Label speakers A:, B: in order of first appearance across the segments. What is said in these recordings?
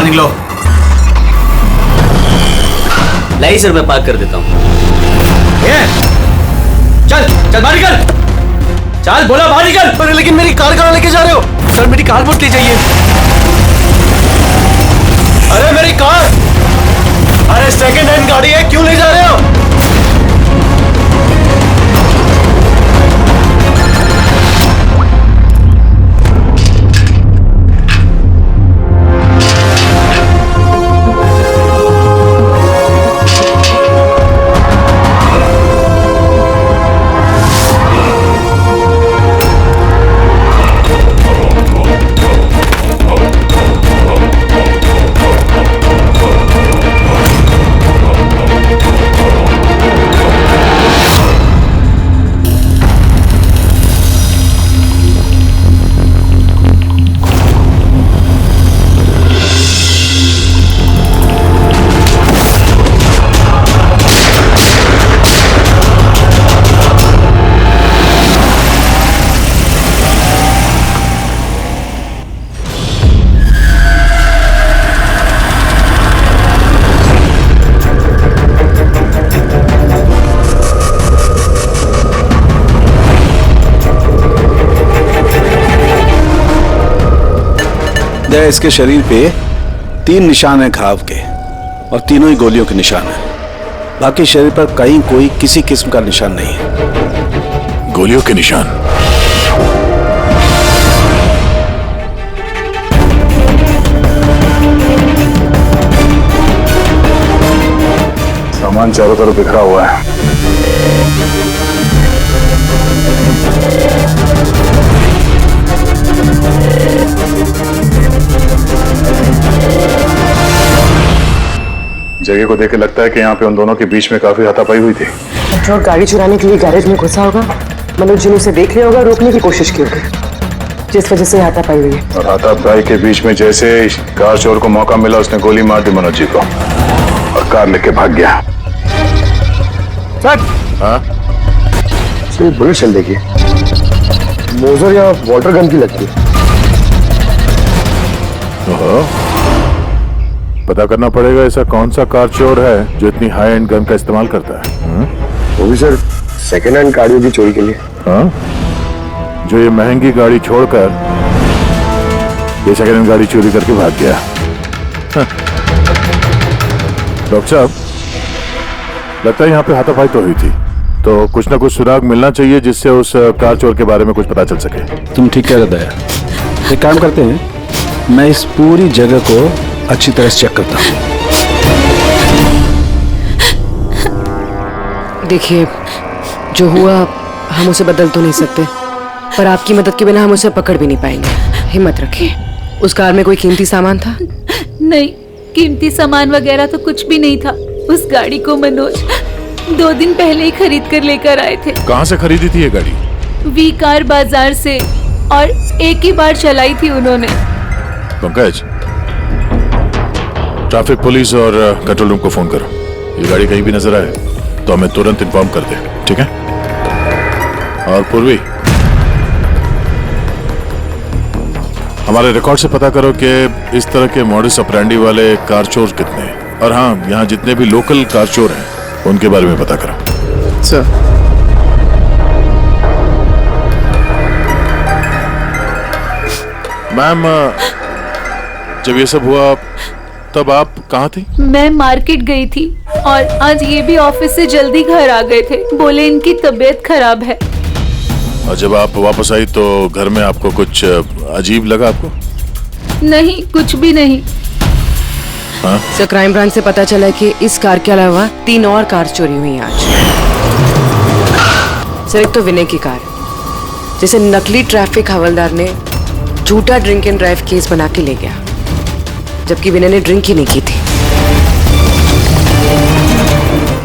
A: निकलो।
B: लाई सर, मैं पार्क कर देता हूँ।
A: चल चल बाहर निकल, चल बोला बाहर निकल।
C: अरे लेकिन मेरी कार कहाँ लेके जा रहे हो? सर मेरी कार मत ले जाइए। अरे मेरी कार, अरे सेकंड हैंड गाड़ी है, क्यों ले जा रहे हो?
D: इसके शरीर पे 3 निशान हैं घाव के, और तीनों ही गोलियों के निशान हैं। बाकी शरीर पर कहीं कोई किसी किस्म का निशान नहीं है।
E: गोलियों के निशान?
F: सामान चारों तरफ बिखरा हुआ है। जगह को देख के लगता है कि यहाँ पे उन दोनों के बीच में काफी हाथापाई हुई थी।
G: पेट्रोल गाड़ी चुराने के लिए गैरेज में घुसा होगा, मनोज जी ने उसे देख लिया होगा, रोकने की कोशिश की होगी, जिस वजह से हाथापाई हुई है।
F: और हाथापाई के बीच में जैसे कार चोर को मौका मिला, उसने गोली मार दी मनोज जी को और कार लेके भाग गया।
C: सर,
F: हाँ?
C: बुलेट चल देखिए, मोजर या वाटर गन की लगती है।
F: पता करना पड़ेगा ऐसा कौन सा कार चोर है जो इतनी हाई एंड गन का इस्तेमाल करता है।
C: वो भी सर सेकेंड हैंड गाड़ी होगी चोरी के लिए।
F: हाँ? जो ये महंगी गाड़ी छोड़कर ये सेकेंड हैंड गाड़ी चोरी करके भाग गया। डॉक्टर साहब, लगता है यहाँ पे हाथापाई तो हुई थी, तो कुछ ना कुछ सुराग मिलना चाहिए जिससे उस कार चोर के बारे में कुछ पता चल सके।
D: तुम ठीक कह रहे दया। एक काम करते हैं, मैं इस पूरी जगह को अच्छी तरह से चेक करता हूँ।
G: देखिए, जो हुआ हम उसे बदल तो नहीं सकते, पर आपकी मदद के बिना हम उसे पकड़ भी नहीं पाएंगे। हिम्मत रखिए। उस कार में कोई कीमती सामान था?
H: नहीं, कीमती सामान वगैरह तो कुछ भी नहीं था। उस गाड़ी को मनोज 2 दिन पहले ही खरीद कर लेकर आए थे।
E: कहाँ से खरीदी थी ये गाड़ी?
H: वी कार बाजार से, और एक ही बार चलाई थी उन्होंने।
E: पंकज, ट्रैफिक पुलिस और कंट्रोल रूम को फोन करो। ये गाड़ी कहीं भी नजर आए तो हमें तुरंत इन्फॉर्म कर दे, ठीक है? और पूर्वी, हमारे रिकॉर्ड से पता करो कि इस तरह के मॉडस ऑपरेंडी वाले कार चोर कितने हैं, और हाँ, यहाँ जितने भी लोकल कार चोर हैं उनके बारे में पता करो।
D: सर,
E: मैम, जब ये सब हुआ तब आप कहाँ थी?
H: मैं मार्केट गई थी, और आज ये भी ऑफिस से जल्दी घर आ गए थे। बोले इनकी तबीयत खराब है।
E: और जब आप वापस आई तो घर में आपको कुछ अजीब लगा आपको?
H: नहीं, कुछ भी नहीं।
E: हाँ?
G: सर, क्राइम ब्रांच से पता चला कि इस कार के अलावा 3 और कार चोरी हुई आज। सर, एक तो विनय की कार, जिसे नकली ट्रैफिक हवलदार ने झूठा ड्रिंक एंड ड्राइव केस बना के ले गया, जबकि विनय ने ड्रिंक ही नहीं की थी।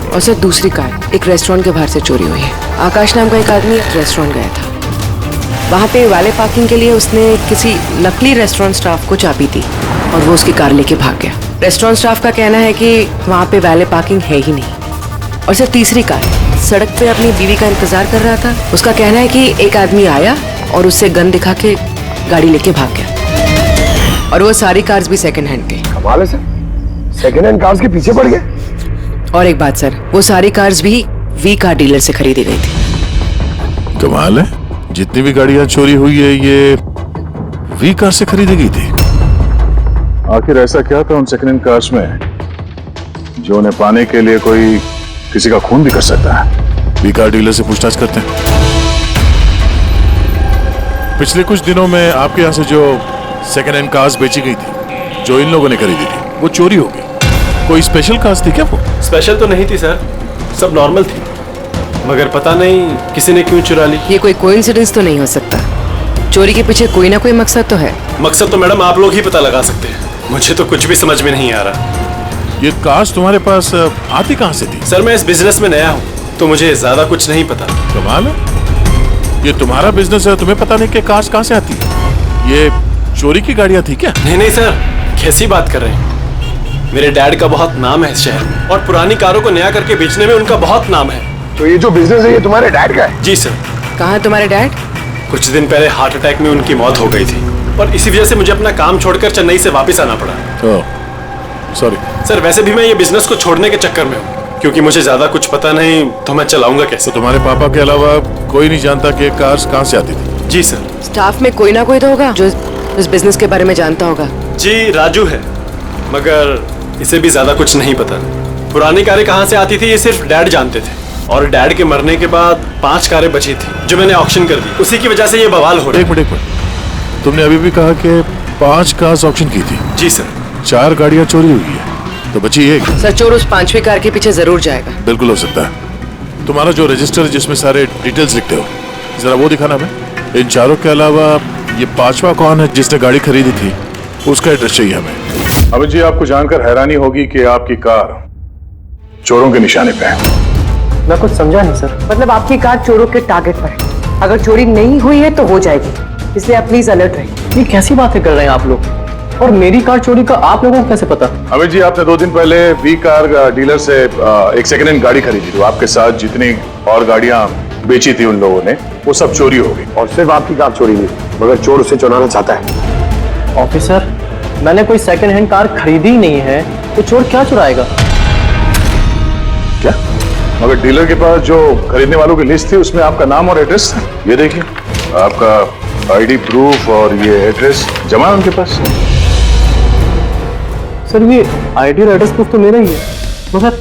G: और सर, दूसरी कार एक रेस्टोरेंट के बाहर से चोरी हुई है। आकाश नाम का एक आदमी रेस्टोरेंट गया था, वहाँ पे वाले पार्किंग के लिए उसने किसी नकली रेस्टोरेंट स्टाफ को चाबी दी और वो उसकी कार लेके भाग गया। रेस्टोरेंट स्टाफ का कहना है कि वहाँ पे वाले पार्किंग है ही नहीं। और सर, तीसरी कार सड़क पे अपनी बीवी का इंतजार कर रहा था, उसका कहना है कि एक आदमी आया और उससे गन दिखा के गाड़ी लेके भाग गया। और वो सारी कार्स भी सेकंड हैंड थे।
C: कमाल है सर, सेकेंड हैंड कार्स के पीछे पड़ गए।
G: और एक बात सर, वो सारी कार्स भी वी कार डीलर से खरीदी गई थी।
E: कमाल है, जितनी भी गाड़ियां चोरी हुई है ये वी कार से खरीदी गई थी।
F: आखिर ऐसा क्या था उन सेकंड हैंड कार्स में जो उन्हें पाने के लिए कोई किसी का खून भी कर सकता है?
E: वी कार डीलर से पूछताछ करते हैं। पिछले कुछ दिनों में आपके यहाँ से जो सेकंड हैंड कार्स बेची गई थी, जो इन लोगों ने खरीदी थी, वो चोरी हो गई। कोई स्पेशल कार्स थी क्या वो?
A: स्पेशल तो नहीं थी सर, सब नॉर्मल थी, मगर पता नहीं किसी ने क्यों चुरा ली।
G: ये कोई कोइंसिडेंस तो नहीं हो सकता, चोरी के पीछे कोई ना कोई मकसद तो है।
A: मकसद तो मैडम आप लोग ही पता लगा सकते हैं, मुझे तो कुछ भी समझ में नहीं आ रहा।
E: ये कार्स तुम्हारे पास आती कहाँ से थी?
A: सर मैं इस बिजनेस में नया हूँ तो मुझे ज्यादा कुछ नहीं पता।
E: कमाल है, ये तुम्हारा बिजनेस है, तुम्हें पता नहीं कि कार्स कहाँ से आती है? ये चोरी की गाड़ियाँ थी क्या?
A: नहीं नहीं सर, कैसी बात कर रहे हैं? मेरे डैड का बहुत नाम है इस शहर में और पुरानी कारों को नया करके बेचने में उनका बहुत नाम है।
C: तो ये जो बिजनेस है ये तुम्हारे डैड का है?
A: जी सर।
G: कहाँ है तुम्हारे डैड?
A: कुछ दिन पहले हार्ट अटैक में उनकी मौत हो गई थी और इसी वजह से मुझे अपना काम छोड़कर चेन्नई से वापस आना पड़ा।
E: सॉरी
A: सर, वैसे भी मैं ये बिजनेस को छोड़ने के चक्कर में हूँ, क्योंकि मुझे ज्यादा कुछ पता नहीं तो मैं चलाऊंगा कैसे।
E: तो तुम्हारे पापा के अलावा कोई नहीं जानता कि कार्स कहाँ से आती थी?
A: जी सर।
G: स्टाफ में कोई ना कोई तो होगा जो इस बिजनेस के बारे में जानता होगा।
A: जी राजू है, मगर इसे भी ज्यादा कुछ नहीं पता। पुरानी कारें कहाँ से आती थी ये सिर्फ डैड जानते थे, और डैड के मरने के बाद 5 कारें बची थी जो मैंने ऑक्शन कर दी, उसी की वजह से ये बवाल हो रहा है।
E: एक मिनट, तुमने अभी भी कहा कि 5 कार्स ऑक्शन की थी।
A: जी सर।
E: 4 गाड़ियाँ चोरी हुई है तो बची एक।
G: सर चोर उस 5वीं कार के पीछे जरूर जाएगा।
E: बिल्कुल हो सकता है। तुम्हारा जो रजिस्टर जिसमें सारे डिटेल्स लिखते हो, जरा वो दिखाना हमें। इन 4 के अलावा ये 5वां कौन है जिसने गाड़ी खरीदी थी, उसका एड्रेस चाहिए हमें।
F: अमित जी, आपको जानकर हैरानी होगी कि आपकी कार चोरों के निशाने पे है।
I: मैं कुछ समझा नहीं सर।
J: मतलब आपकी कार चोरों के टारगेट पर है, अगर चोरी नहीं हुई है तो हो जाएगी, इसलिए आप प्लीज अलर्ट रहिए।
I: ये कैसी बातें कर रहे हैं आप लोग? और मेरी कार चोरी का आप लोगों को कैसे पता?
F: अमित जी, आपने 2 दिन पहले वी कार डीलर से एक सेकंड हैंड गाड़ी खरीदी थी। आपके साथ जितनी और गाड़ियां बेची थी उन लोगों ने, वो सब चोरी हो गई।
C: और सिर्फ आपकी कार चोरी नहीं, मगर चोर उसे चुराना चाहता है।
I: ऑफिसर, मैंने कोई सेकंड हैंड कार खरीदी ही नहीं है, तो चोर क्या चुराएगा?
F: क्या? मगर डीलर के पास जो खरीदने वालों की लिस्ट थी उसमें आपका नाम और एड्रेस था। ये देखिए, आपका आईडी प्रूफ और ये एड्रेस जमा है उनके पास।
I: सर ये आईडी और एड्रेस प्रूफ तो मेरा ही है, मगर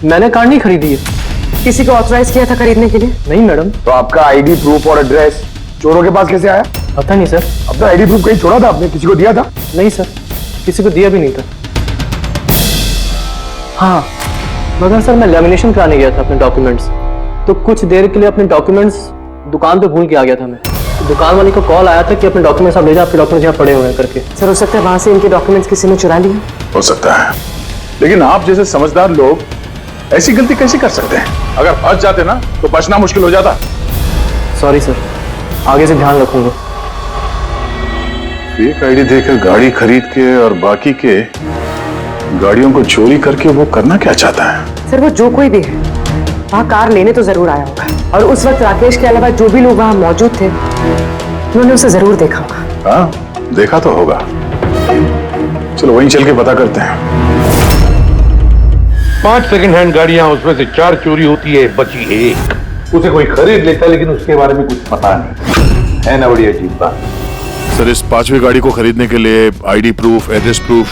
I: मैंने कार नहीं खरीदी है।
J: किसी को ऑथराइज किया था खरीदने के लिए?
I: नहीं मैडम।
C: तो आपका आईडी प्रूफ और एड्रेस चोरों के पास कैसे आया?
I: पता नहीं सर।
C: अपना आईडी प्रूफ कहीं छोड़ा था आपने? किसी को दिया था?
I: नहीं सर, किसी को दिया भी नहीं था। हाँ, मगर सर मैं लेमिनेशन कराने गया था अपने डॉक्यूमेंट्स, तो कुछ देर के लिए अपने डॉक्यूमेंट्स दुकान पे भूल के आ गया था मैं। तो दुकान वाले को कॉल आया था कि अपने डॉक्यूमेंट्स आप ले जाओ, आपके डॉक्यूमेंट्स यहाँ पड़े हुए हैं करके।
J: सर हो सकता है वहां से इनके डॉक्यूमेंट्स किसी ने चुरा लिए।
F: हो सकता है, लेकिन आप जैसे समझदार लोग ऐसी गलती कैसे कर सकते हैं? अगर फंस जाते ना तो बचना मुश्किल हो जाता।
I: सॉरी सर, आगे से ध्यान रखूंगा।
F: फेक आईडी देकर गाड़ी खरीद के और बाकी के गाड़ियों को चोरी करके वो करना क्या चाहता है?
J: सर वो जो कोई भी है वहाँ कार लेने तो जरूर आया होगा, और उस वक्त राकेश के अलावा जो भी लोग वहाँ मौजूद थे उन्होंने उसे जरूर देखा होगा।
F: हाँ, देखा तो होगा। चलो वहीं चल के पता करते हैं।
K: 5 सेकंड हैंड गाड़ियां, उसमें से 4 चोरी होती है, बची एक। उसे कोई खरीद लेता लेकिन उसके बारे में कुछ पता नहीं है। ना बड़ी अजीब बात।
E: सर इस 5वीं गाड़ी को खरीदने के लिए आईडी प्रूफ, एड्रेस प्रूफ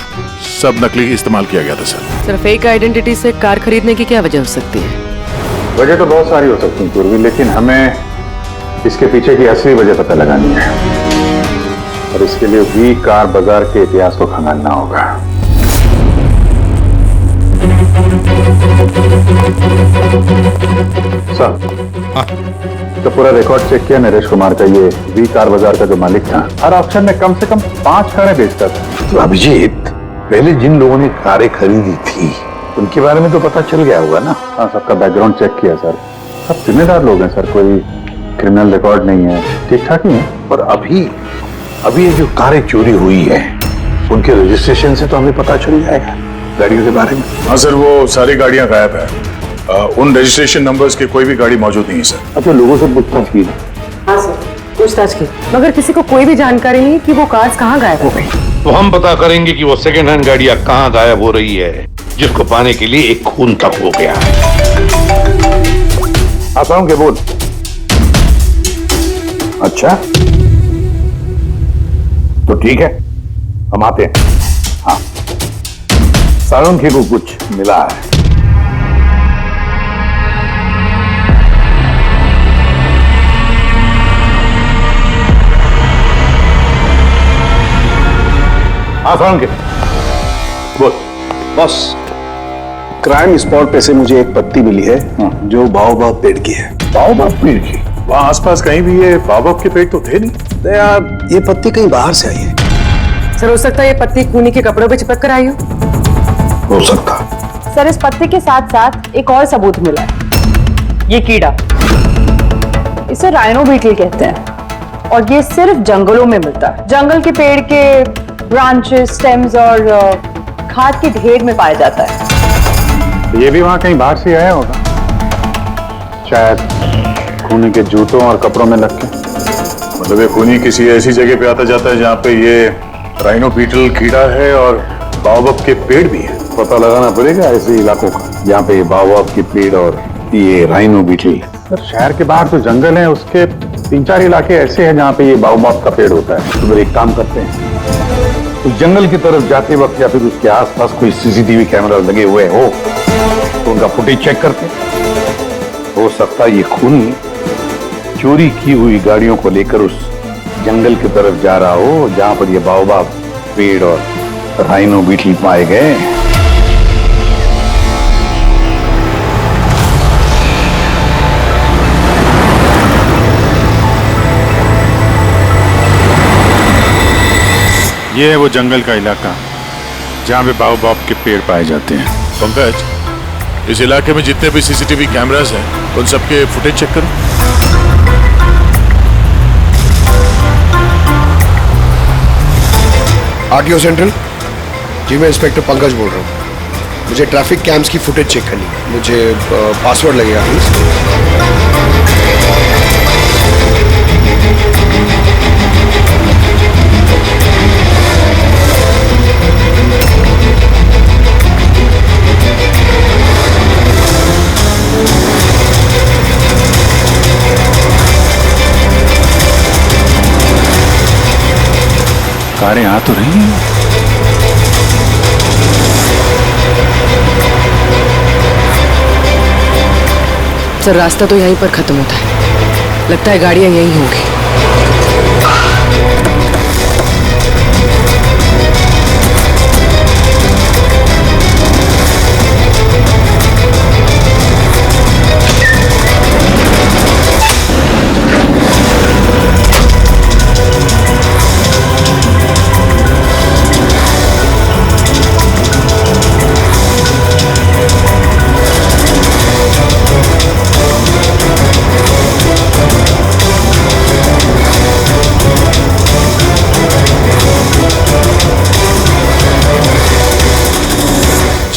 E: सब नकली इस्तेमाल किया गया था सर।
G: सर फेक आइडेंटिटी से कार खरीदने की क्या वजह हो सकती है?
F: वजह तो बहुत सारी हो सकती है पूर्वी, लेकिन हमें इसके पीछे की असली वजह पता लगानी है, और इसके लिए वी कार बाजार के इतिहास को खंगालना होगा। सर, तो पूरा रिकॉर्ड चेक किया नरेश कुमार का, ये वी कार बाजार का जो मालिक था, हर ऑक्शन में कम से कम 5 कारें बेचता था।
K: तो अभिजीत, पहले जिन लोगों ने कारें खरीदी थी उनके बारे में तो पता चल गया होगा ना?
F: हाँ, सबका बैकग्राउंड चेक किया सर। सब जिम्मेदार लोग हैं सर, कोई क्रिमिनल रिकॉर्ड नहीं है, ठीक ठाक ही है।
K: पर अभी ये जो कारें चोरी हुई है उनके रजिस्ट्रेशन से तो हमें पता चल जाएगा गाड़ियों के बारे में।
F: हाँ सर, वो सारी गाड़ियां गायब है। उन रजिस्ट्रेशन नंबर्स की कोई भी गाड़ी मौजूद नहीं है सर।
K: अच्छा, लोगों से पूछताछ की?
J: हाँ सर, पूछताछ की, मगर किसी को कोई भी जानकारी नहीं कि वो कार्स कहाँ गायब हो गई।
K: तो हम पता करेंगे कि वो सेकेंड हैंड गाड़ियां कहां गायब हो रही है, जिसको पाने के लिए एक खून तक हो गया है।
F: आसाम के बोल। अच्छा, तो ठीक है, हम आते हैं। हाँ, साळुंखे को कुछ मिला है। हाँ साळुंखे, बोल।
D: बॉस, क्राइम स्पॉट पे से मुझे एक पत्ती मिली है जो बाओबाब पेड़ की है।
F: बाओबाब पेड़ की? वहां आसपास कहीं भी ये बाओबाब के पेड़ तो थे नहीं।
D: तो यार, ये पत्ती कहीं बाहर से आई है।
J: सर, हो सकता है ये पत्ती खूनी के कपड़ों पे चिपक कर आई हो
F: सकता।
J: सर, इस पत्ती के साथ साथ एक और सबूत मिला है। ये कीड़ा, इसे राइनो बीटल कहते हैं और ये सिर्फ जंगलों में मिलता है। जंगल के पेड़ के ब्रांचेस, स्टेम्स और खाद के ढेर में पाया जाता है।
F: ये भी वहां कहीं बाहर से आया होगा, शायद खूनी के जूतों और कपड़ों में लग के। मतलब ये खूनी किसी ऐसी जगह पे आता जाता है जहाँ पे ये राइनो बीटल कीड़ा है और बाओबाब के पेड़ भी है। पता लगाना पड़ेगा ऐसे इलाकों का जहाँ पे बाओबाब के पेड़ और ये राइनो बीटल। शहर के बाहर तो जंगल है, उसके 3-4 इलाके ऐसे हैं जहाँ पे ये बाओबाब का पेड़ होता है। तो फिर एक काम करते हैं, उस जंगल की तरफ जाते वक्त या फिर उसके आसपास कोई सीसीटीवी कैमरा लगे हुए हो तो उनका फुटेज चेक करते। हो सकता है ये खूनी चोरी की हुई गाड़ियों को लेकर उस जंगल की तरफ जा रहा हो जहां पर ये बाओबाब पेड़ और राइनो बीटल पाए गए।
E: ये है वो जंगल का इलाका जहाँ पे बाओबाब के पेड़ पाए जाते हैं। पंकज, इस इलाके में जितने भी सीसीटीवी कैमरास हैं उन सबके फुटेज चेक करो।
C: आरटीओ सेंट्रल जी, मैं इंस्पेक्टर पंकज बोल रहा हूँ। मुझे ट्रैफिक कैम्स की फुटेज चेक करनी है। मुझे पासवर्ड लगेगा प्लीज।
E: कारें आ तो रही हैं।
G: सर, रास्ता तो यहीं पर खत्म होता है। लगता है गाड़ियां यहीं होंगी।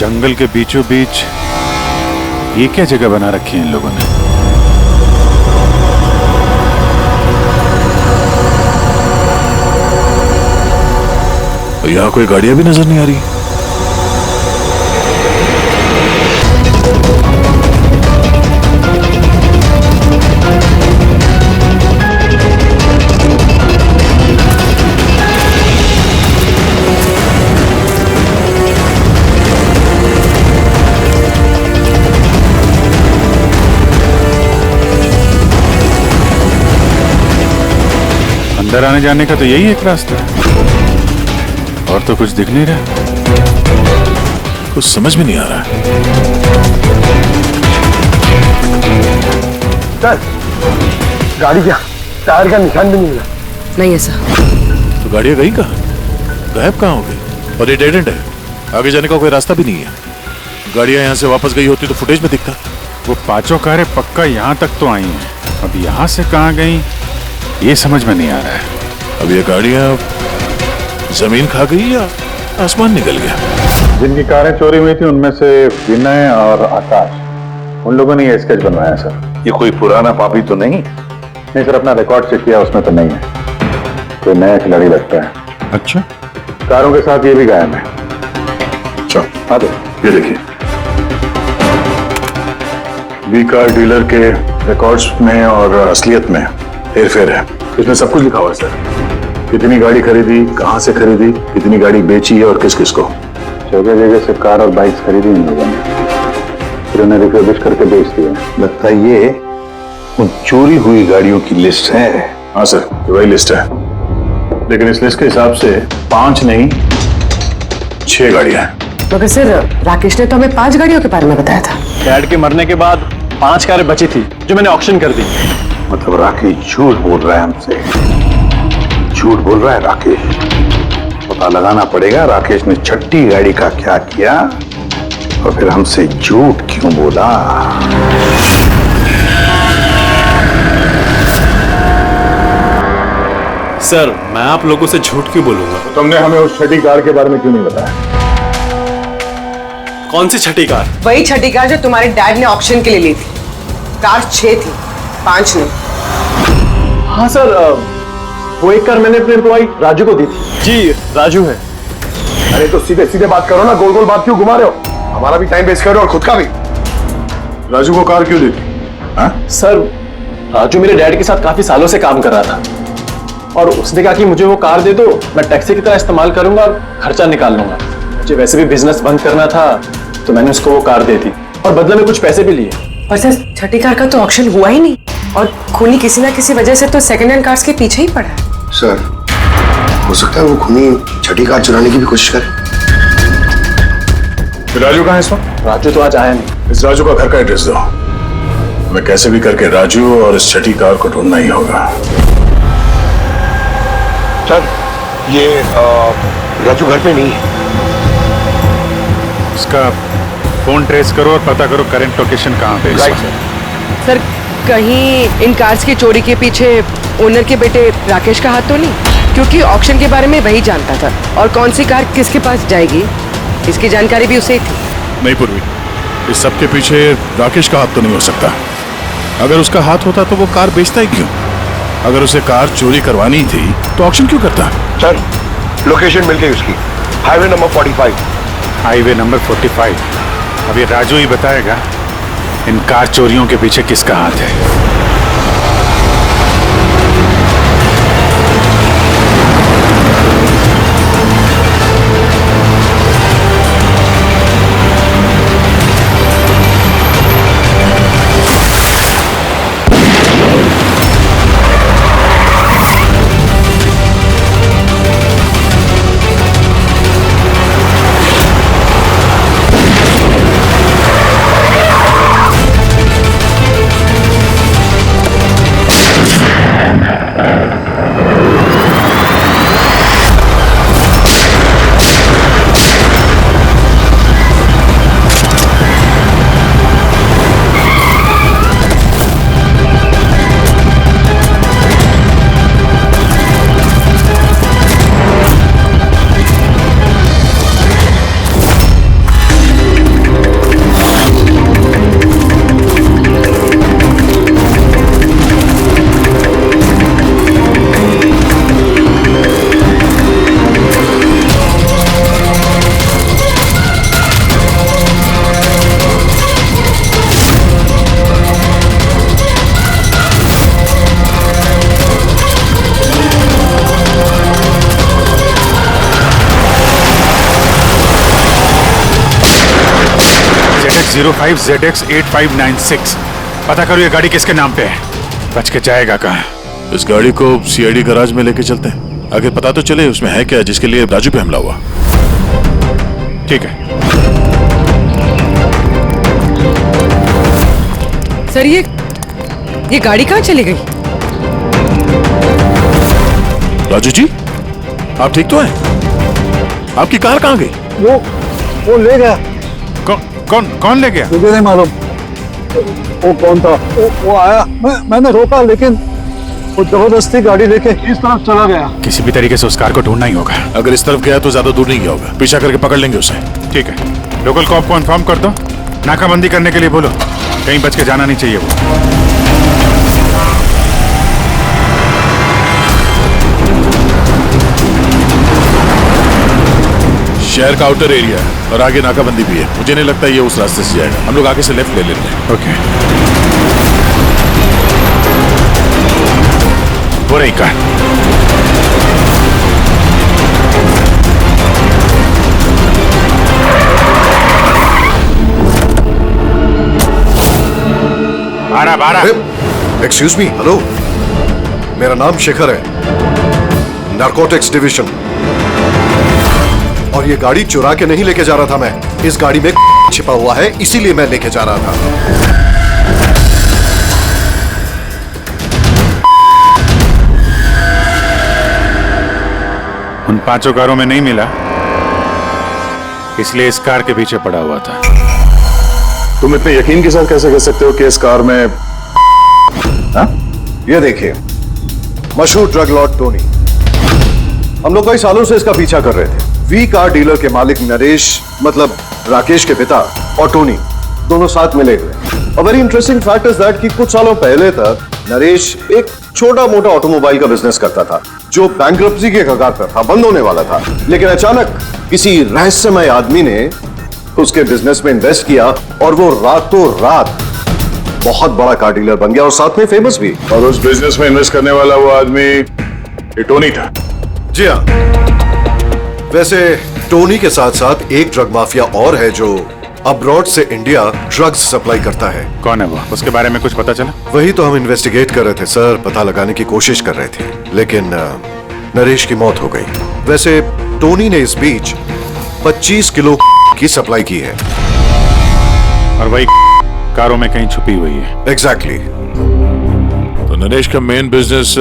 E: जंगल के बीचों बीच ये क्या जगह बना रखी है इन लोगों ने? यहाँ कोई गाड़ियां भी नजर नहीं आ रही। अंदर आने जाने का तो यही एक रास्ता है और तो कुछ दिख नहीं रहा। कुछ समझ में नहीं आ रहा।
C: गाड़ी क्या टायर का निशान भी नहीं मिला।
G: नहीं ऐसा।
E: तो गाड़ियां गई कहाँ? गायब कहाँ हो गई? और ये डेड एंड है, आगे जाने का कोई रास्ता भी नहीं है। गाड़ियां यहाँ से वापस गई होती तो फुटेज में दिखता।
L: वो पांचों कारें पक्का यहाँ तक तो आई हैं, अब यहाँ से कहाँ गई ये समझ में नहीं आ रहा है।
E: अब ये गाड़ियां जमीन खा गई या आसमान निकल गया?
F: जिनकी कारें चोरी हुई थी उनमें से विनय और आकाश, उन लोगों ने ये स्केच बनवाया सर।
K: ये कोई पुराना पापी तो नहीं?
F: नहीं सर, अपना रिकॉर्ड चेक किया, उसमें तो नहीं है। कोई नया खिलाड़ी लगता है।
L: अच्छा,
F: कारों के साथ ये भी गायब है। चलो आ दो, ये देखिए बी कार डीलर के रिकॉर्ड्स में और असलियत में हेरफेर है। इसमें सब कुछ लिखा हुआ है सर, कितनी गाड़ी खरीदी, कहां से खरीदी, कितनी गाड़ी बेची है और किस किस को। जगह जगह से कार और बाइक्स खरीदी इन लोगों ने, फिर उन्हें रिफर्बिश करके बेच दिया।
K: लगता है ये उन चोरी हुई गाड़ियों की लिस्ट है।
F: हाँ सर, वही लिस्ट है, लेकिन इस लिस्ट के हिसाब से 5 नहीं 6 गाड़ियां हैं।
G: मगर सर राकेश ने तो हमें 5 गाड़ियों के बारे में बताया था।
A: डैड के मरने के बाद 5 कारें बची थी जो मैंने ऑक्शन कर दी।
K: मतलब राकेश झूठ बोल रहा है हमसे, झूठ बोल रहा है राकेश। पता लगाना पड़ेगा राकेश ने छठी गाड़ी का क्या किया और फिर हमसे झूठ क्यों बोला।
A: सर मैं आप लोगों से झूठ क्यों बोलूंगा?
F: तो तुमने हमें उस छठी कार के बारे में क्यों नहीं बताया?
A: कौन सी छठी कार?
G: वही छठी कार जो तुम्हारे डैड ने ऑक्शन के लिए ली थी। कार 6 थी, 5 नहीं।
A: हाँ सर, वो एक कार मैंने अपने एम्प्लॉय राजू को दी थी। जी राजू है।
C: अरे तो सीधे सीधे बात करो ना, गोल गोल बात क्यों घुमा रहे हो? हमारा भी टाइम वेस्ट कर रहे हो और खुद का भी।
F: राजू को कार क्यों दी थी? हाँ?
A: सर राजू मेरे डैड के साथ काफी सालों से काम कर रहा था और उसने कहा कि मुझे वो कार दे दो, मैं टैक्सी की तरह इस्तेमाल करूंगा और खर्चा निकाल लूंगा। मुझे वैसे भी बिजनेस बंद करना था तो मैंने उसको वो कार दे दी और बदले में कुछ पैसे भी लिए।
G: पर सर छठी कार का तो ऑक्शन हुआ ही नहीं और खूनी किसी ना किसी वजह से तो सेकंड हैंड कार्स के पीछे ही पड़ा है।
C: सर हो सकता है वो खूनी छठी कार चुराने की भी कोशिश करे।
F: राजू कहाँ है इस वक्त?
A: राजू तो आज आया नहीं।
F: इस राजू का घर का एड्रेस दो, हमें कैसे भी करके राजू और इस छठी कार को ढूंढना ही होगा।
C: सर ये राजू घर पे नहीं है।
L: इसका फोन ट्रेस करो और पता करो करंट लोकेशन कहाँ पे है।
G: सर कहीं इन कार्स की चोरी के पीछे ओनर के बेटे राकेश का हाथ तो नहीं? क्योंकि ऑक्शन के बारे में वही जानता था और कौन सी कार किसके पास जाएगी इसकी जानकारी भी उसे ही थी।
E: नहीं पूर्वी, इस सब के पीछे राकेश का हाथ तो नहीं हो सकता। अगर उसका हाथ होता तो वो कार बेचता ही क्यों? अगर उसे कार चोरी करवानी थी तो ऑक्शन क्यों करता?
C: सर लोकेशन मिल गई उसकी, हाईवे नंबर 45।
L: Highway number 45। अब ये राजू ही बताएगा इन कार चोरियों के पीछे किसका हाथ है। ZX05 ZX8596। पता करो ये गाड़ी किसके नाम पे है। बच के जाएगा कहाँ?
E: इस गाड़ी को सीआईडी गैराज में लेके चलते हैं, आखिर पता तो चले उसमें है क्या जिसके लिए राजू पे हमला हुआ।
L: ठीक है।
G: सर ये गाड़ी कहाँ चली गई?
E: राजू जी आप ठीक तो हैं? आपकी कार कहाँ गई?
K: वो ले गया।
L: कौन ले गया?
K: मुझे नहीं मालूम वो कौन था। वो आया, मैंने रोका लेकिन वो जबरदस्ती गाड़ी लेके इस तरफ चला गया।
L: किसी भी तरीके से उस कार को ढूंढना ही होगा।
E: अगर इस तरफ गया तो ज्यादा दूर नहीं गया होगा, पीछा करके पकड़ लेंगे उसे।
L: ठीक है, लोकल कॉप को इन्फॉर्म कर दो, नाकाबंदी करने के लिए बोलो, कहीं बच के जाना नहीं चाहिए वो।
E: शहर का आउटर एरिया है और आगे नाकाबंदी भी है। मुझे नहीं लगता ये उस रास्ते से जाएगा। हम लोग आगे से लेफ्ट ले लेते हैं।
L: ओके, वो रही कार। बारह।
C: एक्सक्यूज मी, हेलो, मेरा नाम शेखर है, नारकोटिक्स डिवीजन। और ये गाड़ी चुरा के नहीं लेके जा रहा था मैं, इस गाड़ी में छिपा हुआ है, इसीलिए मैं लेके जा रहा था।
L: उन 5 कारों में नहीं मिला, इसलिए इस कार के पीछे पड़ा हुआ था।
F: तुम इतने यकीन के साथ कैसे कह सकते हो कि इस कार में
C: ये देखिए, मशहूर ड्रग लॉर्ड टोनी, हम लोग कई सालों से इसका पीछा कर रहे थे। वी कार डीलर के मालिक नरेश, मतलब राकेश के पिता, और टोनी दोनों साथ मिले हुए। और very interesting fact is that कि कुछ सालों पहले तक नरेश एक छोटा मोटा ऑटोमोबाइल का बिजनेस करता था जो बैंक्रप्सी के कगार पर था, बंद होने वाला था। लेकिन अचानक किसी रहस्यमय आदमी ने उसके बिजनेस में इन्वेस्ट किया और वो रातों रात बहुत बड़ा कार डीलर बन गया और साथ में फेमस भी।
F: और उस बिजनेस में इन्वेस्ट करने वाला वो आदमी ये टोनी था।
C: जी हाँ, वैसे टोनी के साथ साथ एक ड्रग माफिया और है जो अब्रॉड से इंडिया ड्रग्स सप्लाई करता है।
L: कौन है वो? उसके बारे में कुछ पता चला?
C: वही तो हम इन्वेस्टिगेट कर रहे थे सर, पता लगाने की कोशिश कर रहे थे, लेकिन नरेश की मौत हो गई। वैसे टोनी ने इस बीच 25 किलो की सप्लाई की है
L: और वही कारों में कहीं छुपी हुई है।
C: एग्जैक्टली।
E: तो नरेश का मेन बिजनेस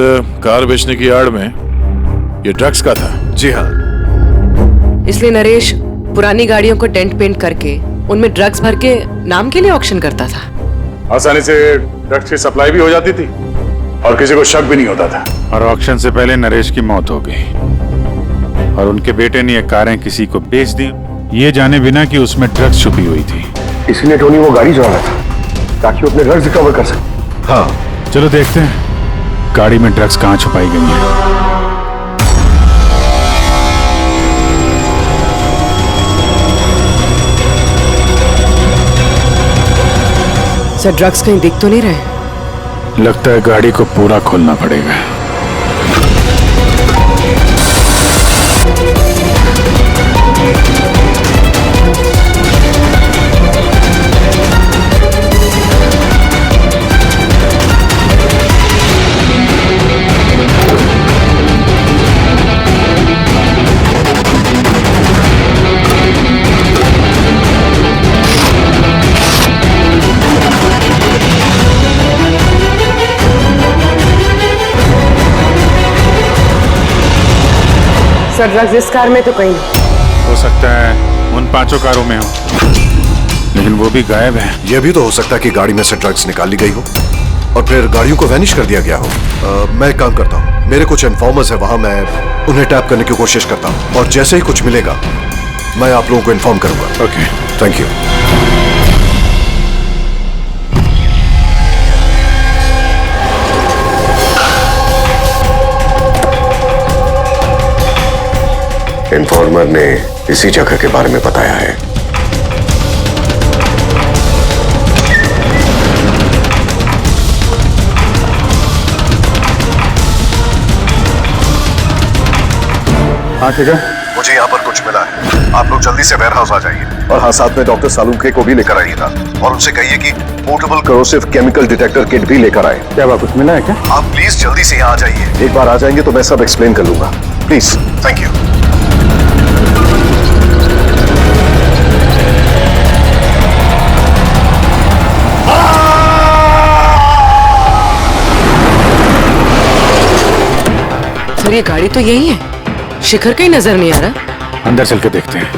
E: कार बेचने की आड़ में ये ड्रग्स का था।
C: जी हाँ,
G: इसलिए नरेश पुरानी गाड़ियों को डेंट पेंट करके उनमें ड्रग्स भर के नाम के लिए ऑक्शन करता था।
F: आसानी से ड्रग्स की सप्लाई भी हो जाती थी और किसी को शक भी नहीं होता था।
L: और ऑक्शन से पहले नरेश की मौत हो गई और उनके बेटे ने ये कारें किसी को बेच दी, ये जाने बिना कि उसमें ड्रग्स छुपी हुई थी।
C: इसलिए टोनी वो गाड़ी चुरा रहा था ताकि वो अपने ड्रग्स रिकवर कर सके। हाँ,
L: चलो देखते हैं गाड़ी में ड्रग्स कहाँ छुपाई गई है।
G: सर, ड्रग्स कहीं दिख तो नहीं रहे?
L: लगता है गाड़ी को पूरा खोलना पड़ेगा।
G: सर, ड्रग्स इस कार में तो कहीं नहीं।
L: हो सकता है उन 5 कारों में हो, लेकिन वो भी गायब है।
C: यह भी तो हो सकता है कि गाड़ी में से ड्रग्स निकाल ली गई हो और फिर गाड़ियों को वैनिश कर दिया गया हो। मैं एक काम करता हूँ, मेरे कुछ इन्फॉर्मर्स है वहां, मैं उन्हें टैप करने की कोशिश करता हूँ और जैसे ही कुछ मिलेगा मैं आप लोगों को इन्फॉर्म करूंगा।
L: Okay,
C: thank you. इन्फॉर्मर ने इसी जगह के बारे में बताया है।
F: हाँ ठीक है,
C: मुझे यहाँ पर कुछ मिला है, आप लोग जल्दी से वेयर हाउस आ जाइए और हाँ, साथ में डॉक्टर सालुंखे को भी लेकर आइएगा और उनसे कहिए कि portable corrosive chemical detector kit भी लेकर आए।
F: क्या बात, कुछ मिला है क्या?
C: आप प्लीज जल्दी से यहाँ आ जाइए। एक बार आ जाएंगे तो मैं सब एक्सप्लेन कर लूंगा। Please, thank you.
G: सर, ये गाड़ी तो यही है, शिखर कहीं नजर नहीं आ रहा।
L: अंदर चल के देखते हैं।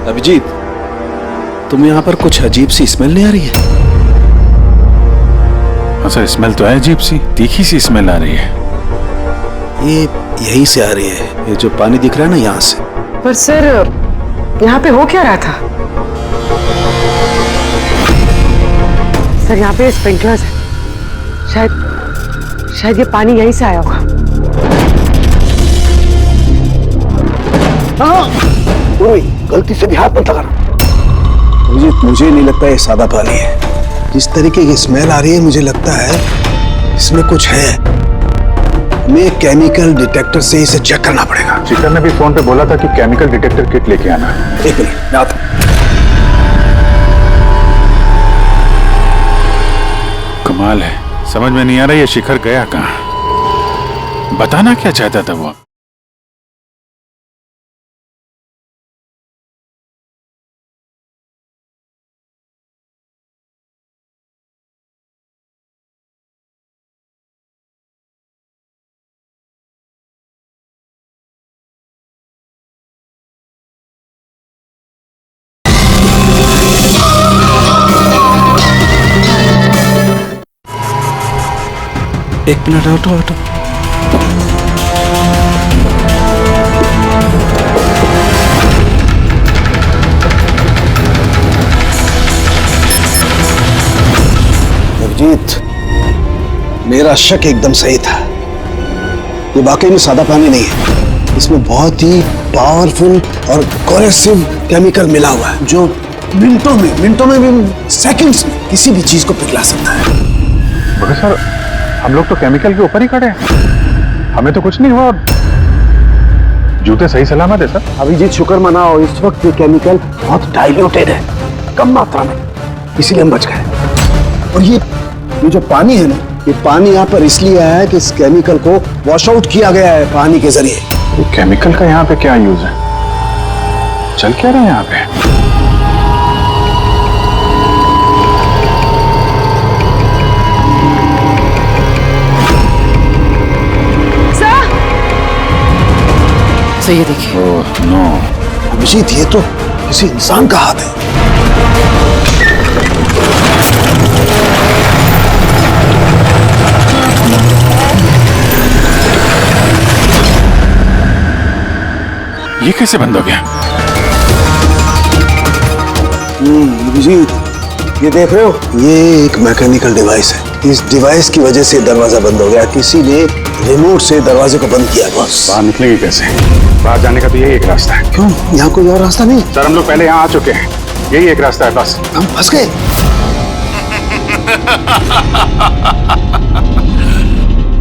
D: अभिजीत, तुम यहाँ पर कुछ अजीब सी स्मेल नहीं आ रही है?
L: हाँ सर, स्मेल तो है अजीब सी, तीखी सी स्मेल आ रही है।
D: ये यहीं से आ रही है, ये जो पानी दिख रहा है ना, यहाँ से।
G: पर सर, यहाँ पे हो क्या रहा था? सर यहाँ पे स्प्रिंकलर्स है, शायद ये पानी यहीं से आया होगा।
D: गलती से भी हाथ मत लगा। मुझे नहीं लगता ये सादा पानी है। जिस तरीके की स्मेल आ रही है मुझे लगता है इसमें कुछ है। हमें केमिकल डिटेक्टर से इसे चेक करना पड़ेगा।
F: शिखर ने भी फोन पे बोला था कि केमिकल डिटेक्टर किट लेके आना।
D: एक मिनट, मैं आता हूं।
L: कमाल है, समझ में नहीं आ रहा ये शिखर गया कहाँ। बताना क्या चाहता था वो।
D: एक मिनट, ऑटो। नवजीत, मेरा शक एकदम सही था। ये वाकई में सादा पानी नहीं है। इसमें बहुत ही पावरफुल और कोरेसिव केमिकल मिला हुआ है जो मिनटों में भी, सेकंड्स में किसी भी चीज को पिघला सकता है।
F: मगर सर, हम लोग तो केमिकल के ऊपर ही खड़े हैं, हमें तो कुछ नहीं हुआ। जूते सही सलामत है सर।
D: अभिजीत, शुक्र मनाओ, इस वक्त ये केमिकल बहुत डाइल्यूटेड है, कम मात्रा में, इसीलिए हम बच गए। और ये जो पानी है ना, ये पानी यहाँ पर इसलिए आया है कि इस केमिकल को वॉश आउट किया गया है पानी के जरिए।
F: ये केमिकल का यहाँ पे क्या यूज है? चल क्या रहा है यहाँ पे?
G: ये देखिए।
F: Oh no.
D: अभिजीत, ये तो किसी इंसान का हाथ है।
L: ये कैसे बंद हो गया?
D: अभिजीत, ये देख रहे हो, ये एक मैकेनिकल डिवाइस है। इस डिवाइस की वजह से दरवाजा बंद हो गया। किसी ने रिमोट से दरवाजे को बंद किया। बस
F: बाहर निकलेंगे कैसे? बाहर जाने का तो यही एक रास्ता है।
D: क्यों, यहाँ कोई और रास्ता नहीं?
F: सर, हम लोग पहले यहाँ आ चुके हैं, यही एक रास्ता है बस।
D: हम फंस गए।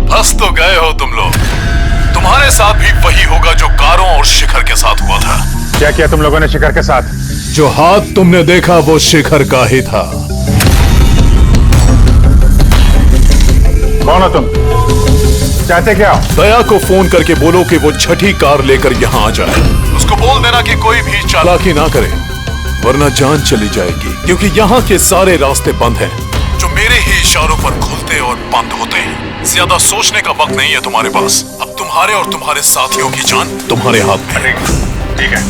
E: फंस तो गए हो तुम लोग। तुम्हारे साथ भी वही होगा जो कारों और शिखर के साथ हुआ था।
F: क्या किया तुम लोगों ने शिखर के साथ?
E: जो हाथ तुमने देखा वो शिखर का ही था।
F: कौन हो तुम? चाहते क्या हो?
E: दया को फोन करके बोलो कि वो छठी कार लेकर यहाँ आ जाए। उसको बोल देना कि कोई भी चालाकी ना करे, वरना जान चली जाएगी। क्योंकि यहाँ के सारे रास्ते बंद हैं, जो मेरे ही इशारों पर खुलते और बंद होते हैं। ज्यादा सोचने का वक्त नहीं है तुम्हारे पास। अब तुम्हारे और तुम्हारे साथियों की जान तुम्हारे हाथ में है।
F: ठीक है।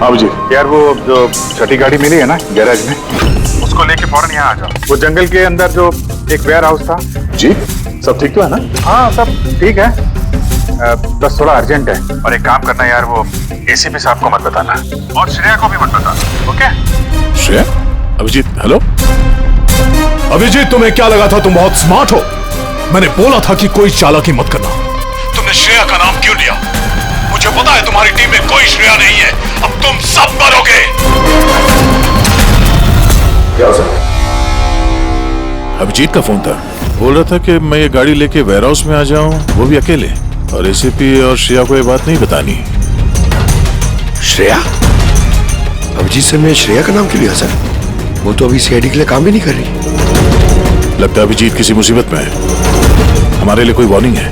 F: हाँ जी यार, वो जो छठी गाड़ी मिली है ना गैराज में, उसको लेके फौरन यहाँ आ जाओ। वो जंगल के अंदर जो एक वेयर हाउस था।
C: जी, सब ठीक तो है ना?
F: हाँ, सब ठीक है, बस थोड़ा अर्जेंट है। और एक काम करना यार, वो एसीपी साहब को मत बताना और श्रेया को भी मत बताना, ओके?
E: श्रेया? अभिजीत, हेलो अभिजीत, तुम्हें क्या लगा था तुम बहुत स्मार्ट हो? मैंने बोला था कि कोई चालाकी मत करना। तुमने श्रेया का नाम क्यों लिया? मुझे पता है तुम्हारी टीम में कोई श्रेया नहीं है। अब तुम सब मरोगे।
C: क्या हो सकता?
E: अभिजीत का फोन था, बोल रहा था कि मैं ये गाड़ी लेके वेयर हाउस में आ जाऊं, वो भी अकेले। और एसीपी और श्रेया को ये बात नहीं बतानी।
C: श्रेया? अभिजीत सर ने श्रेया का नाम क्यों लिया सर? वो तो अभी सीआईडी के लिए काम भी नहीं कर रही।
E: लगता है अभिजीत किसी मुसीबत में है। हमारे लिए कोई वार्निंग है,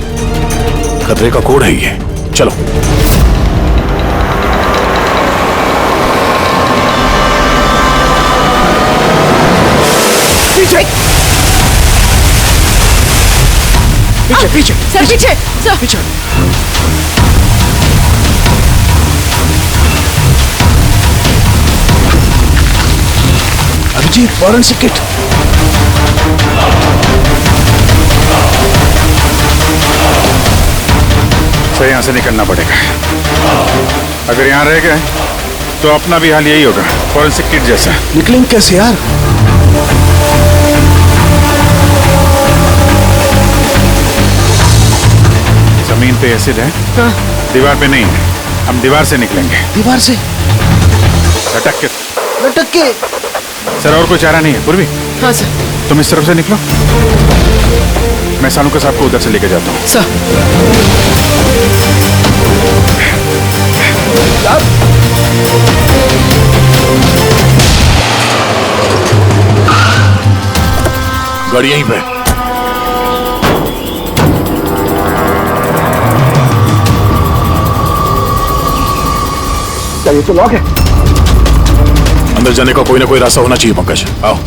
E: खतरे का कोड है ये। चलो।
G: पीछे पीछे पीछे सर, पीछे सर, पीछे।
D: Abhijit, forensic kit.
L: सर यहाँ से निकलना पड़ेगा। अगर यहाँ रह गए तो अपना भी हाल यही होगा, फॉरेंसिक किट जैसा।
D: निकलेंगे कैसे यार?
L: जमीन पे एसिड है, दीवार पे नहीं है। हम दीवार से निकलेंगे।
D: दीवार से?
L: लटक के।
D: लटक के?
L: सर और कोई चारा नहीं है पूर्वी?
G: हाँ सर।
L: तुम इस तरफ से निकलो, मैं सानू के साहब को उधर से लेके जाता हूँ।
G: सर।
E: गाड़ी यहीं पे।
D: ये तो लॉक है।
E: अंदर जाने का कोई ना कोई रास्ता होना चाहिए पंकज, आओ।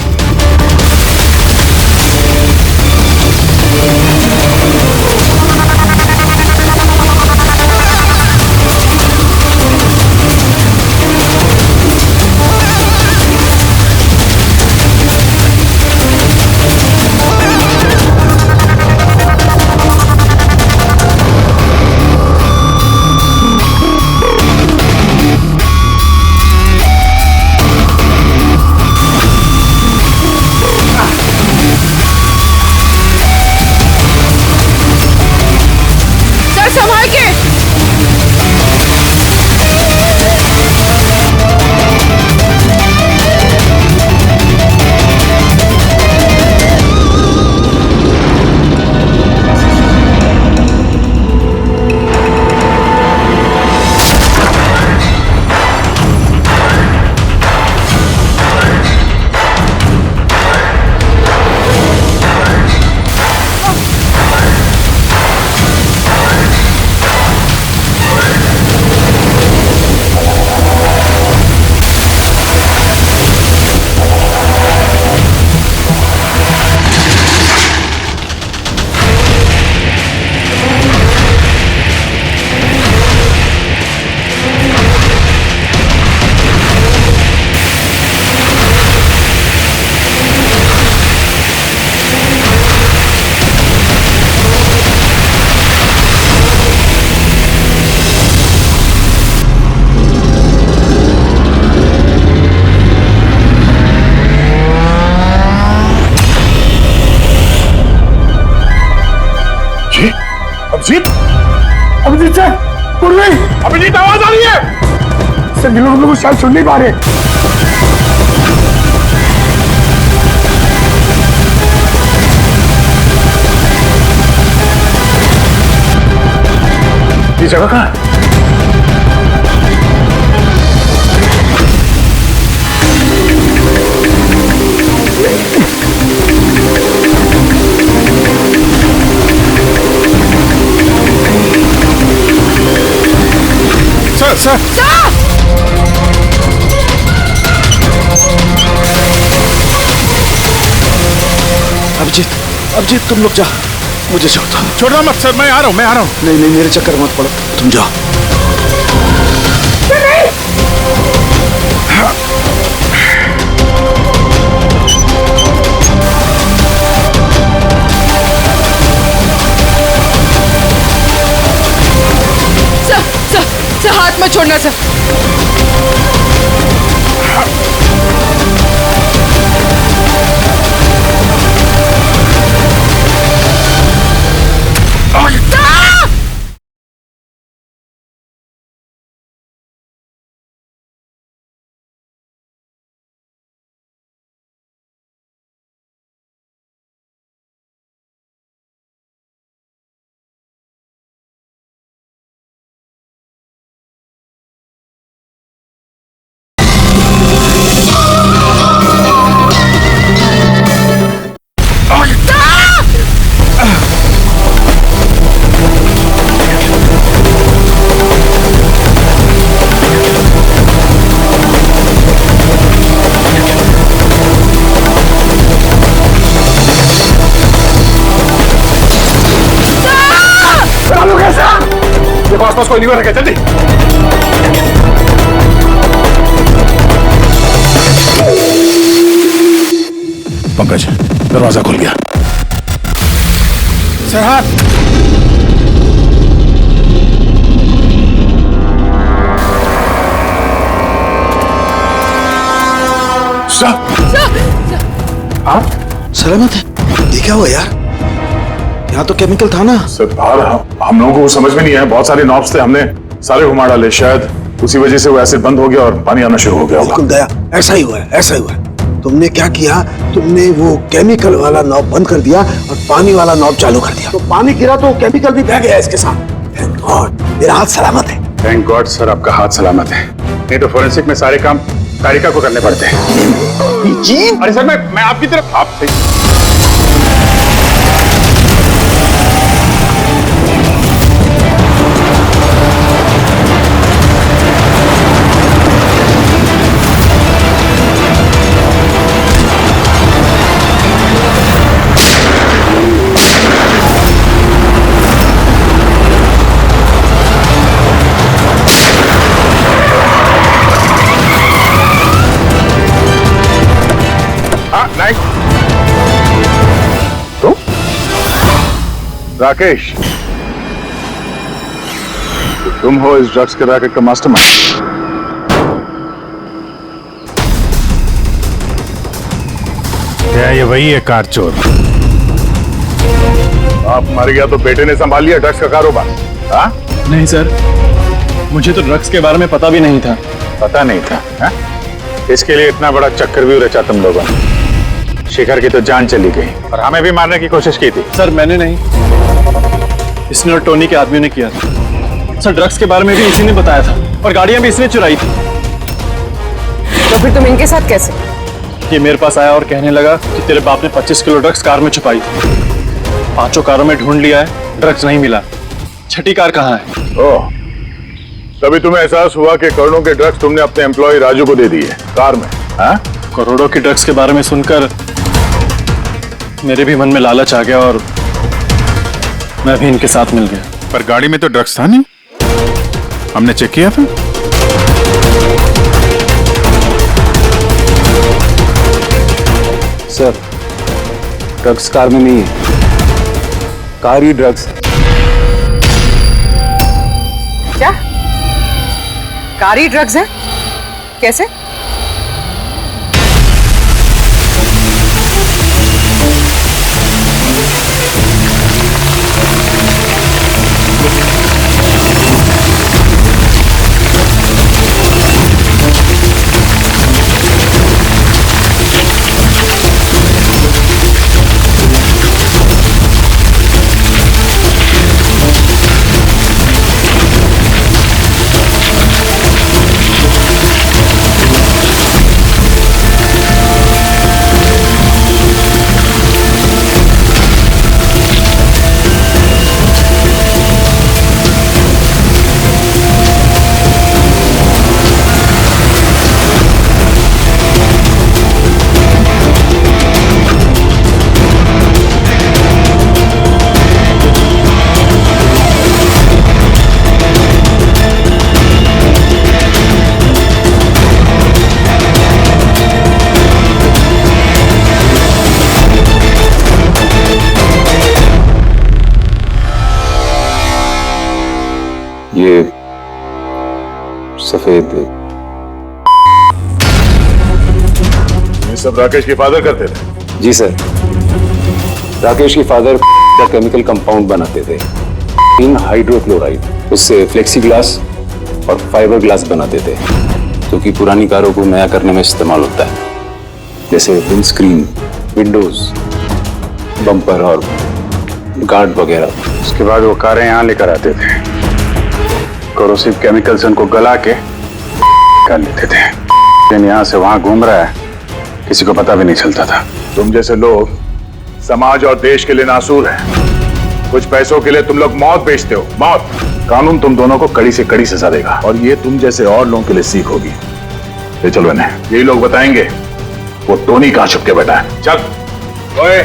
D: अभिजीत, अभिजीत सर, पूर्वी, अभिजीत आवाज आ रही है। सर हम लोग शायद सुन नहीं पा रहे। ये जगह कहाँ है?
L: सर
D: अभिजीत, अभिजीत तुम लोग जा, मुझे
L: छोड़ना मत सर, मैं आ रहा हूँ।
D: नहीं नहीं, मेरे चक्कर मत पड़ो, तुम जाओ।
G: सर हाथ मत छोड़ना सर।
D: आसपास कोई नहीं हो रखा, जल्दी।
E: पंकज, दरवाजा खुल गया।
L: सरहद
D: सलामत है? ये क्या हुआ यार? यहाँ तो केमिकल था ना।
F: सर बाहर हम लोगों को समझ में नहीं आया, बहुत सारे नॉब्स थे, हमने सारे घुमा डाले, शायद उसी वजह से वो एसिड बंद हो गया और पानी आना शुरू हो गया होगा।
D: बिल्कुल दया, ऐसा ही हुआ है, ऐसा ही हुआ है। तुमने क्या किया? तुमने वो केमिकल वाला नॉब बंद कर दिया और पानी वाला नॉब चालू कर दिया, तो पानी गिरा तो केमिकल भी बह गया इसके साथ। थैंक गॉड, मेरा हाथ सलामत है।
F: थैंक गॉड सर, आपका हाथ सलामत है, नहीं तो फोरेंसिक में सारे काम कारिका को करने पड़ते हैं।
D: जी
F: अरे सर मैं आपकी तरफ आपसे तो राकेश, तुम हो इस ड्रग्स के रैकेट का मास्टरमाइंड।
L: क्या ये वही है कार चोर?
F: आप मर गया तो बेटे ने संभाल लिया ड्रग्स का कारोबार? हाँ?
A: नहीं सर, मुझे तो ड्रग्स के बारे में पता भी नहीं था।
F: पता नहीं था? हाँ? इसके लिए इतना बड़ा चक्रव्यूह रचा तुम लोगों ने। शिखर की तो जान चली गई और हमें भी मारने की कोशिश की थी।
A: सर मैंने नहीं, इसने और टोनी के आदमियों ने किया था। सर ड्रग्स के बारे में भी इसी ने बताया था और गाड़ियां भी इसने चुराई थी।
G: तो फिर तुम इनके साथ कैसे?
A: ये मेरे पास आया और कहने लगा कि तेरे बाप ने 25 किलो ड्रग्स कार में छुपाई थी। 5 कारों में ढूंढ लिया है, ड्रग्स नहीं मिला। छठी कार कहाँ है?
F: ओह, तभी तुम्हें एहसास हुआ कि करोड़ों के ड्रग्स तुमने अपने एम्प्लॉय राजू को दे दिए कार में। हाँ?
A: करोड़ों के ड्रग्स के बारे में सुनकर मेरे भी मन में लालच आ गया और मैं भी इनके साथ मिल गया।
L: पर गाड़ी में तो ड्रग्स था नहीं, हमने चेक किया था।
M: सर, ड्रग्स कार में नहीं है, कार ही ड्रग्स है।
G: क्या? कार ही ड्रग्स है? कैसे?
M: ये सफेद,
F: ये सब राकेश के फादर करते थे?
M: जी सर, राकेश के फादर का केमिकल कंपाउंड बनाते थे, इन हाइड्रोक्लोराइड। उससे फ्लेक्सी ग्लास और फाइबर ग्लास बनाते थे, जो कि पुरानी कारों को नया करने में इस्तेमाल होता है, जैसे विंड स्क्रीन, विंडोज, बम्पर और गार्ड वगैरह।
F: उसके बाद वो कारें यहाँ लेकर आते थे, कोरोसिव केमिकल से उनको गला के कर लेते थे। लेकिन यहाँ से वहां घूम रहा है, किसी को पता भी नहीं चलता था। तुम जैसे लोग समाज और देश के लिए नासूर हैं। कुछ पैसों के लिए तुम लोग मौत बेचते हो, मौत। कानून तुम दोनों को कड़ी से कड़ी सजा देगा और ये तुम जैसे और लोगों के लिए सीख होगी। ले चलो इन्हें, यही लोग बताएंगे वो टोनी कहाँ छुप के बैठा है। चल ओए।